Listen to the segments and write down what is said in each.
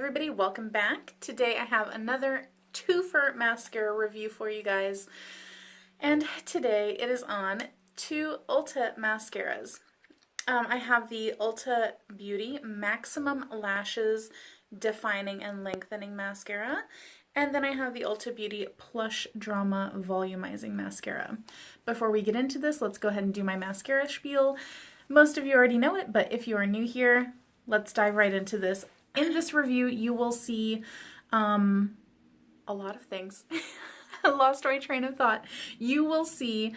everybody, welcome back. Today I have another two-fer mascara review for you guys, and today it is on two Ulta mascaras. I have the Ulta Beauty Maximum Lashes Defining and Lengthening Mascara, and then I have the Ulta Beauty Plush Drama Volumizing Mascara. Before we get into this, let's go ahead and do my mascara spiel. Most of you already know it, but if you are new here, let's dive right into this. In this review, you will see a lot of things. I lost my train of thought. You will see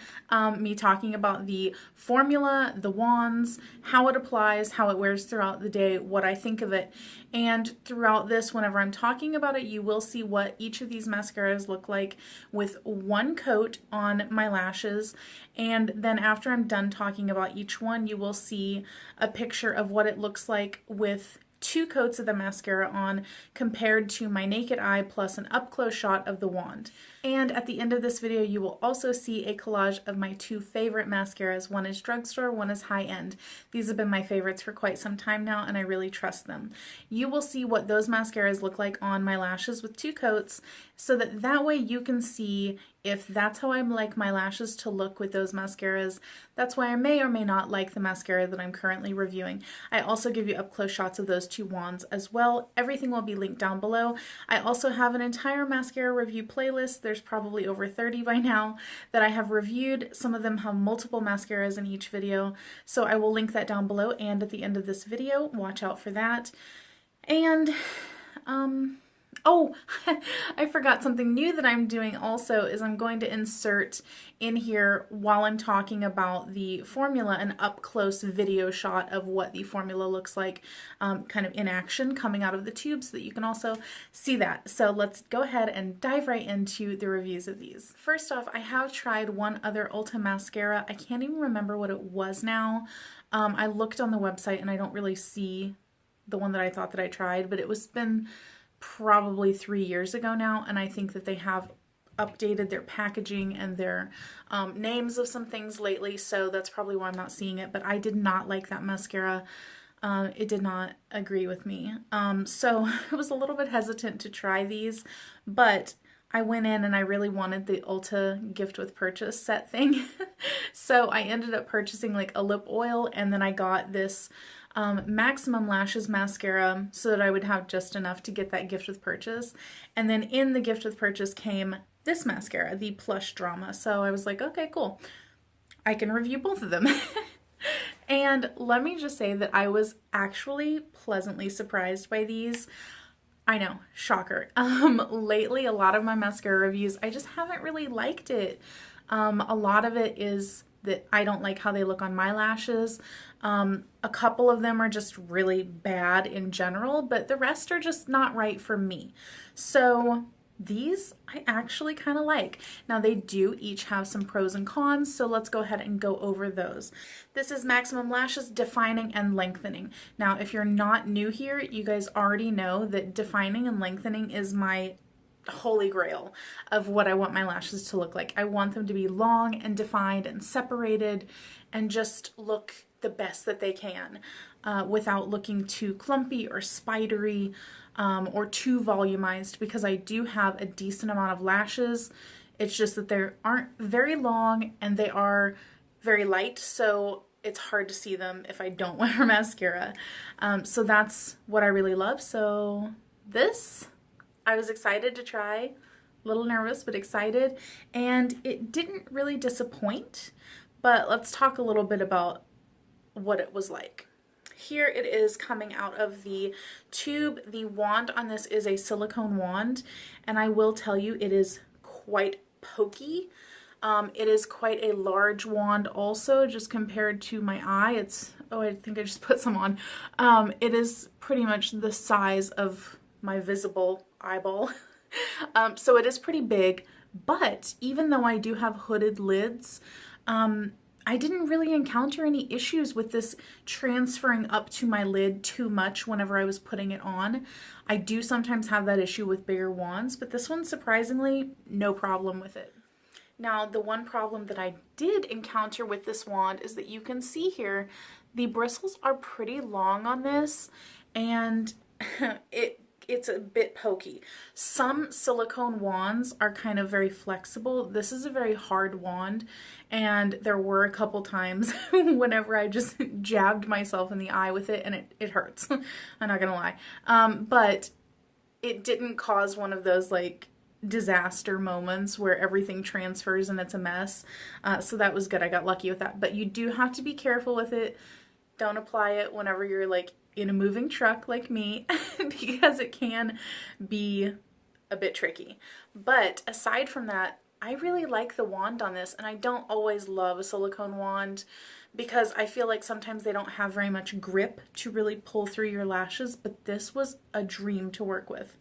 me talking about the formula, the wands, how it applies, how it wears throughout the day, what I think of it. And throughout this, whenever I'm talking about it, you will see what each of these mascaras look like with one coat on my lashes. And then after I'm done talking about each one, you will see a picture of what it looks like with two coats of the mascara on compared to my naked eye plus an up-close shot of the wand. And at the end of this video, you will also see a collage of my two favorite mascaras. One is drugstore, one is high-end. These have been my favorites for quite some time now, and I really trust them. You will see what those mascaras look like on my lashes with two coats, so that way you can see if that's how I like my lashes to look with those mascaras. That's why I may or may not like the mascara that I'm currently reviewing. I also give you up-close shots of those two wands as well. Everything will be linked down below. I also have an entire mascara review playlist. There's probably over 30 by now that I have reviewed. Some of them have multiple mascaras in each video, so I will link that down below and at the end of this video. Watch out for that. And oh, I forgot something new that I'm doing also is I'm going to insert in here while I'm talking about the formula an up-close video shot of what the formula looks like kind of in action coming out of the tube so that you can also see that. So let's go ahead and dive right into the reviews of these. First off, I have tried one other Ulta mascara. I can't even remember what it was now. I looked on the website and I don't really see the one that I thought that I tried, but it was been probably 3 years ago now, and I think that they have updated their packaging and their names of some things lately, so that's probably why I'm not seeing it. But I did not like that mascara. It did not agree with me, so I was a little bit hesitant to try these, but I went in and I really wanted the Ulta gift with purchase set thing. So I ended up purchasing like a lip oil, and then I got this Maximum Lashes mascara so that I would have just enough to get that gift with purchase. And then in the gift with purchase came this mascara, the Plush Drama. So I was like, okay, cool. I can review both of them. And let me just say that I was actually pleasantly surprised by these. I know, shocker. Lately, a lot of my mascara reviews, I just haven't really liked it. A lot of it is that I don't like how they look on my lashes. A couple of them are just really bad in general, but the rest are just not right for me. So these I actually kind of like. Now they do each have some pros and cons, so let's go ahead and go over those. This is Maximum Lashes Defining and Lengthening. Now if you're not new here, you guys already know that defining and lengthening is my holy grail of what I want my lashes to look like. I want them to be long and defined and separated and just look the best that they can without looking too clumpy or spidery or too volumized, because I do have a decent amount of lashes. It's just that they aren't very long and they are very light, so it's hard to see them if I don't wear mascara. So that's what I really love. So this I was excited to try, a little nervous, but excited, and it didn't really disappoint, but let's talk a little bit about what it was like. Here it is coming out of the tube. The wand on this is a silicone wand, and I will tell you it is quite pokey. It is quite a large wand also, just compared to my eye. It's, oh, I think I just put some on. It is pretty much the size of my visible eyeball. So it is pretty big, but even though I do have hooded lids, I didn't really encounter any issues with this transferring up to my lid too much whenever I was putting it on. I do sometimes have that issue with bigger wands, but this one, surprisingly, no problem with it. Now, the one problem that I did encounter with this wand is that you can see here, the bristles are pretty long on this, and it it's a bit pokey. Some silicone wands are kind of very flexible. This is a very hard wand, and there were a couple times whenever I just jabbed myself in the eye with it, and it hurts. I'm not gonna lie. But it didn't cause one of those like disaster moments where everything transfers and it's a mess. So that was good. I got lucky with that. But you do have to be careful with it. Don't apply it whenever you're like in a moving truck like me because it can be a bit tricky. But aside from that, I really like the wand on this, and I don't always love a silicone wand because I feel like sometimes they don't have very much grip to really pull through your lashes, but this was a dream to work with.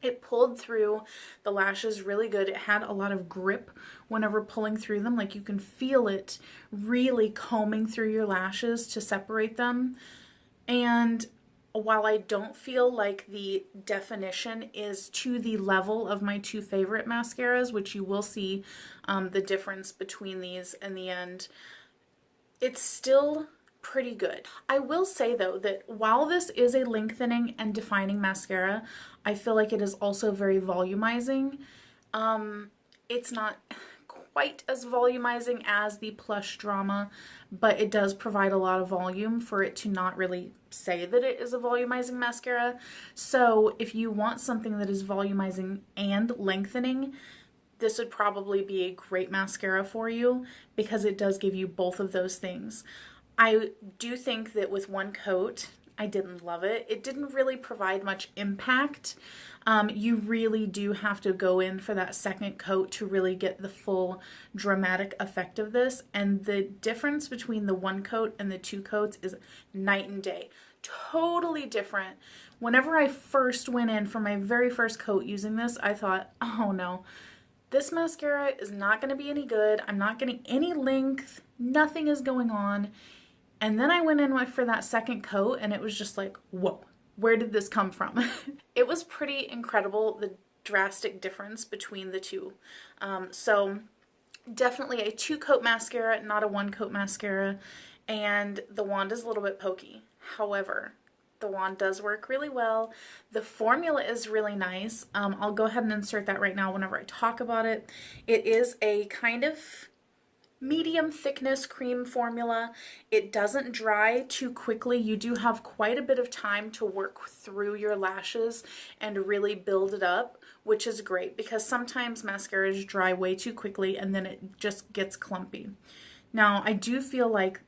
It pulled through the lashes really good. It had a lot of grip whenever pulling through them. Like you can feel it really combing through your lashes to separate them. And while I don't feel like the definition is to the level of my two favorite mascaras, which you will see the difference between these in the end, it's still pretty good. I will say though that while this is a lengthening and defining mascara, I feel like it is also very volumizing. It's not quite as volumizing as the Plush Drama, but it does provide a lot of volume for it to not really say that it is a volumizing mascara. So if you want something that is volumizing and lengthening, this would probably be a great mascara for you because it does give you both of those things. I do think that with one coat, I didn't love it. It didn't really provide much impact. You really do have to go in for that second coat to really get the full dramatic effect of this. And the difference between the one coat and the two coats is night and day. Totally different. Whenever I first went in for my very first coat using this, I thought, oh no, this mascara is not going to be any good. I'm not getting any length. Nothing is going on. And then I went in for that second coat and it was just like, whoa, where did this come from? It was pretty incredible, the drastic difference between the two. So definitely a two coat mascara, not a one coat mascara. And the wand is a little bit pokey. However, the wand does work really well. The formula is really nice. I'll go ahead and insert that right now whenever I talk about it. It is a kind of medium thickness cream formula. It doesn't dry too quickly. You do have quite a bit of time to work through your lashes and really build it up, which is great because sometimes mascaras dry way too quickly and then it just gets clumpy. Now, I do feel like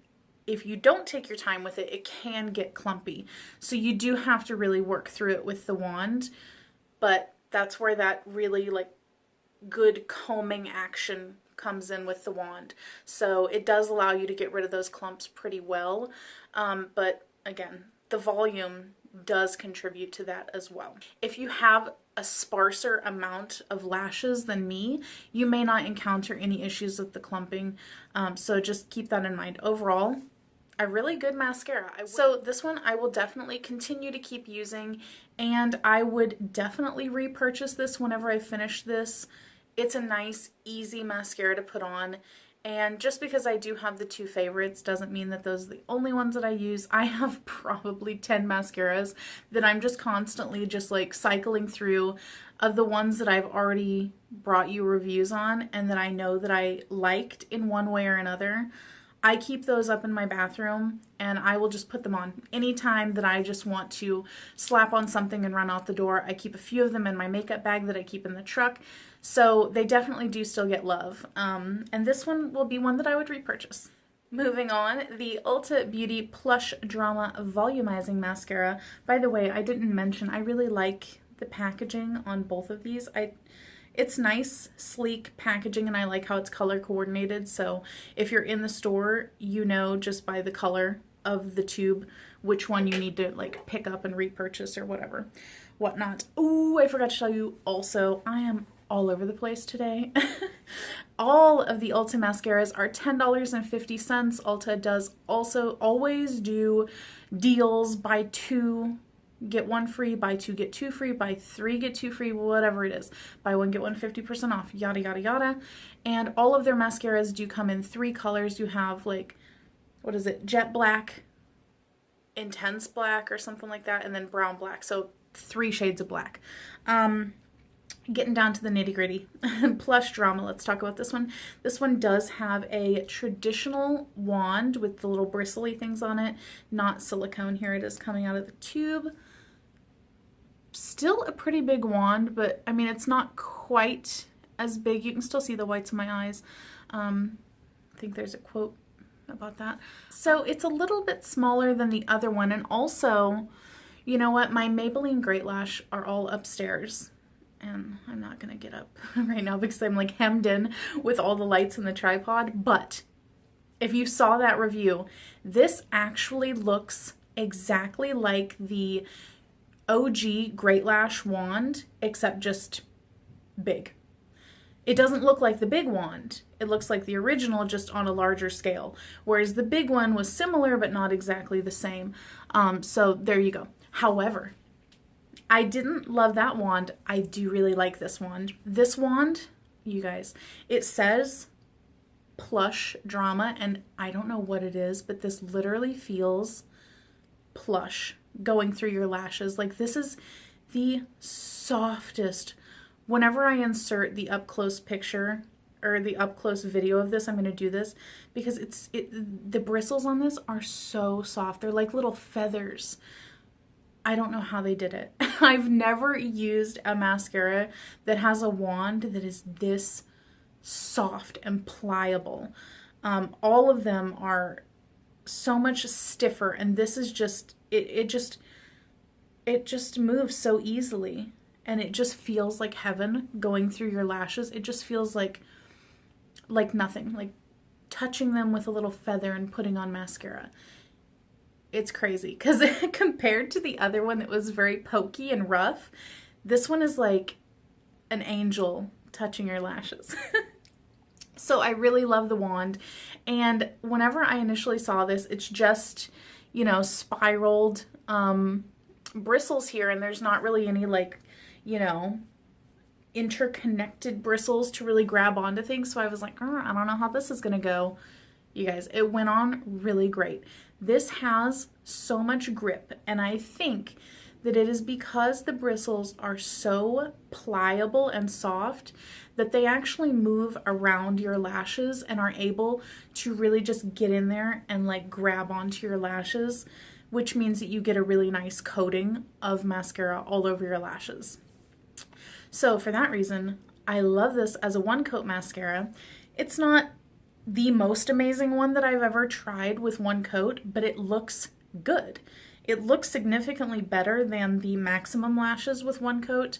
if you don't take your time with it, it can get clumpy. So you do have to really work through it with the wand, but that's where that really like good combing action comes in with the wand. So it does allow you to get rid of those clumps pretty well. But again, the volume does contribute to that as well. If you have a sparser amount of lashes than me, you may not encounter any issues with the clumping. So just keep that in mind. Overall, a really good mascara. So this one I will definitely continue to keep using, and I would definitely repurchase this whenever I finish this. It's a nice, easy mascara to put on, and just because I do have the two favorites doesn't mean that those are the only ones that I use. I have probably 10 mascaras that I'm just constantly just like cycling through of the ones that I've already brought you reviews on and that I know that I liked in one way or another. I keep those up in my bathroom and I will just put them on anytime that I just want to slap on something and run out the door. I keep a few of them in my makeup bag that I keep in the truck. So they definitely do still get love. And this one will be one that I would repurchase. Moving on, the Ulta Beauty Plush Drama Volumizing Mascara. By the way, I didn't mention, I really like the packaging on both of these. It's nice, sleek packaging, and I like how it's color coordinated. So if you're in the store, you know just by the color of the tube which one you need to like pick up and repurchase or whatnot. Ooh, I forgot to tell you also, I am all over the place today. All of the Ulta mascaras are $10.50. Ulta does also always do deals, buy two, get one free, buy two, get two free, buy three, get two free, whatever it is. Buy one, get one 50% off, yada, yada, yada. And all of their mascaras do come in three colors. You have like, what is it, jet black, intense black or something like that, and then brown black. So 3 shades of black. Getting down to the nitty gritty. Plush drama. Let's talk about this one. This one does have a traditional wand with the little bristly things on it, not silicone. Here it is coming out of the tube. Still a pretty big wand, but I mean, it's not quite as big. You can still see the whites of my eyes. I think there's a quote about that. So it's a little bit smaller than the other one. And also, you know what? My Maybelline Great Lash are all upstairs. And I'm not going to get up right now because I'm like hemmed in with all the lights in the tripod. But if you saw that review, this actually looks exactly like the OG Great Lash wand, except just big. It doesn't look like the big wand. It looks like the original, just on a larger scale. Whereas the big one was similar, but not exactly the same. So there you go. However, I didn't love that wand. I do really like this wand. This wand, you guys, it says plush drama, and I don't know what it is, but this literally feels plush going through your lashes. Like, this is the softest. Whenever I insert the up close picture or the up close video of this, I'm going to do this because the bristles on this are so soft. They're like little feathers. I don't know how they did it. I've never used a mascara that has a wand that is this soft and pliable. All of them are so much stiffer, and this is just, it just moves so easily, and it just feels like heaven going through your lashes. It just feels like nothing, like touching them with a little feather and putting on mascara. It's crazy because compared to the other one that was very pokey and rough, this one is like an angel touching your lashes. So I really love the wand. And whenever I initially saw this, it's just, you know, spiraled bristles here, and there's not really any, like, you know, interconnected bristles to really grab onto things. So I was like, I don't know how this is gonna go. You guys, it went on really great. This has so much grip, and I think that it is because the bristles are so pliable and soft that they actually move around your lashes and are able to really just get in there and like grab onto your lashes, which means that you get a really nice coating of mascara all over your lashes. So for that reason, I love this as a one coat mascara. It's not the most amazing one that I've ever tried with one coat, but it looks good. It looks significantly better than the Maximum Lashes with one coat,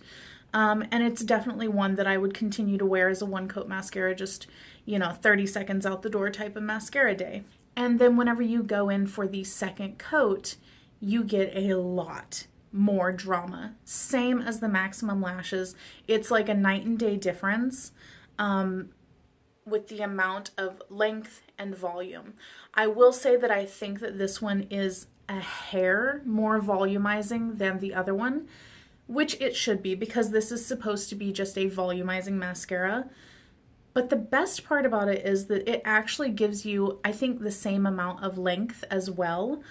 and it's definitely one that I would continue to wear as a one coat mascara, just, you know, 30 seconds out the door type of mascara day. And then whenever you go in for the second coat, you get a lot more drama. Same as the Maximum Lashes. It's like a night and day difference with the amount of length and volume. I will say that I think that this one is a hair more volumizing than the other one, which it should be because this is supposed to be just a volumizing mascara. But the best part about it is that it actually gives you, I think, the same amount of length as well.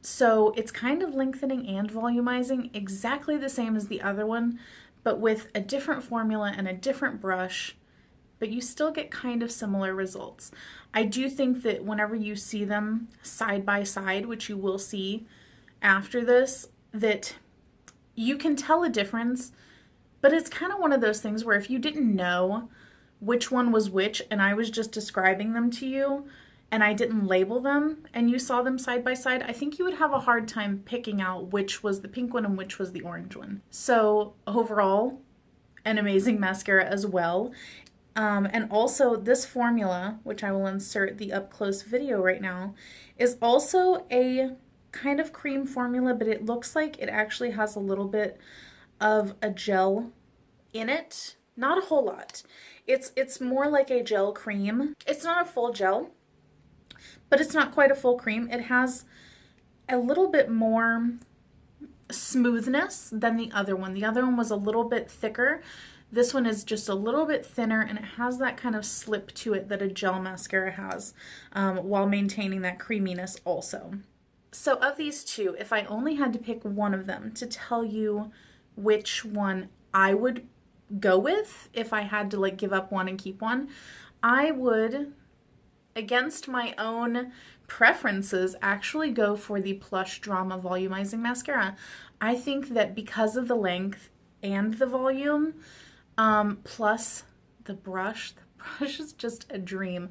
So it's kind of lengthening and volumizing, exactly the same as the other one, but with a different formula and a different brush, but you still get kind of similar results. I do think that whenever you see them side by side, which you will see after this, that you can tell a difference, but it's kind of one of those things where if you didn't know which one was which and I was just describing them to you and I didn't label them and you saw them side by side, I think you would have a hard time picking out which was the pink one and which was the orange one. So overall, an amazing mascara as well. And also this formula, which I will insert the up close video right now, is also a kind of cream formula, but it looks like it actually has a little bit of a gel in it. Not a whole lot. It's more like a gel cream. It's not a full gel, but it's not quite a full cream. It has a little bit more smoothness than the other one. The other one was a little bit thicker. This one is just a little bit thinner, and it has that kind of slip to it that a gel mascara has, while maintaining that creaminess also. So of these two, if I only had to pick one of them to tell you which one I would go with, if I had to like give up one and keep one, I would, against my own preferences, actually go for the Plush Drama Volumizing Mascara. I think that because of the length and the volume, plus the brush is just a dream.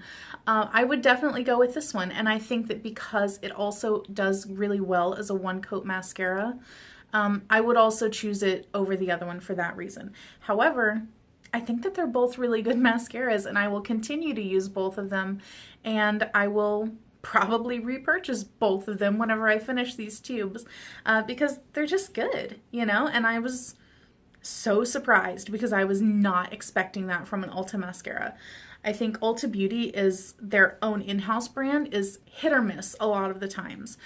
I would definitely go with this one, and I think that because it also does really well as a one-coat mascara, I would also choose it over the other one for that reason. However, I think that they're both really good mascaras, and I will continue to use both of them, and I will probably repurchase both of them whenever I finish these tubes, because they're just good, you know? And I was so surprised because I was not expecting that from an Ulta mascara. I think Ulta Beauty is their own in-house brand, is hit or miss a lot of the times.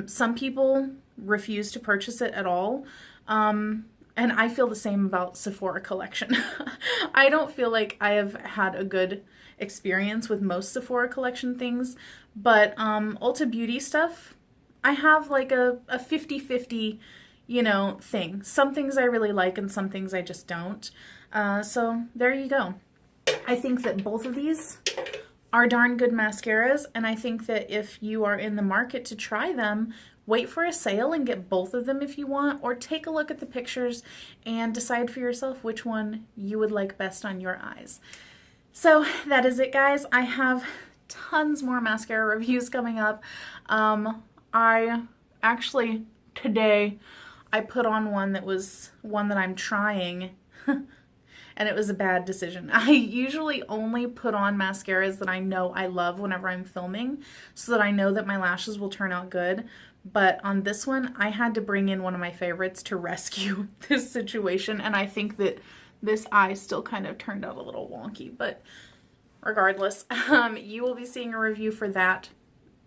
Some people refuse to purchase it at all. And I feel the same about Sephora collection. I don't feel like I have had a good experience with most Sephora collection things, but Ulta Beauty stuff, I have like a 50-50, you know, thing. Some things I really like and some things I just don't. So there you go. I think that both of these are darn good mascaras, and I think that if you are in the market to try them, wait for a sale and get both of them if you want, or take a look at the pictures and decide for yourself which one you would like best on your eyes. So that is it, guys. I have tons more mascara reviews coming up. I actually, today, I put on one that was one that I'm trying, and it was a bad decision. I usually only put on mascaras that I know I love whenever I'm filming, so that I know that my lashes will turn out good. But on this one, I had to bring in one of my favorites to rescue this situation, and I think that this eye still kind of turned out a little wonky, but regardless, you will be seeing a review for that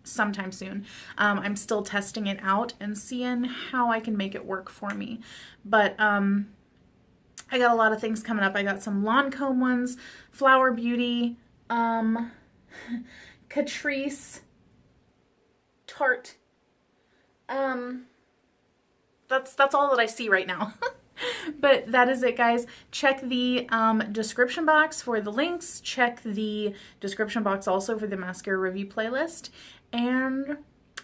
sometime soon. I'm still testing it out and seeing how I can make it work for me. But I got a lot of things coming up. I got some Lancome ones, Flower Beauty, Catrice, Tarte. That's all that I see right now. But that is it, guys. Check the description box for the links. Check the description box also for the mascara review playlist. And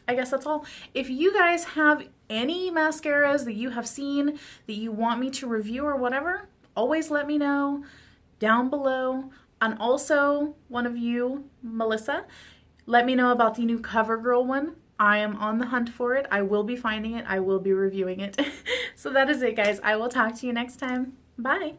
I guess that's all. If you guys have any mascaras that you have seen that you want me to review or whatever, always let me know down below. And also, one of you, Melissa, let me know about the new CoverGirl one. I am on the hunt for it. I will be finding it. I will be reviewing it. So that is it, guys. I will talk to you next time. Bye.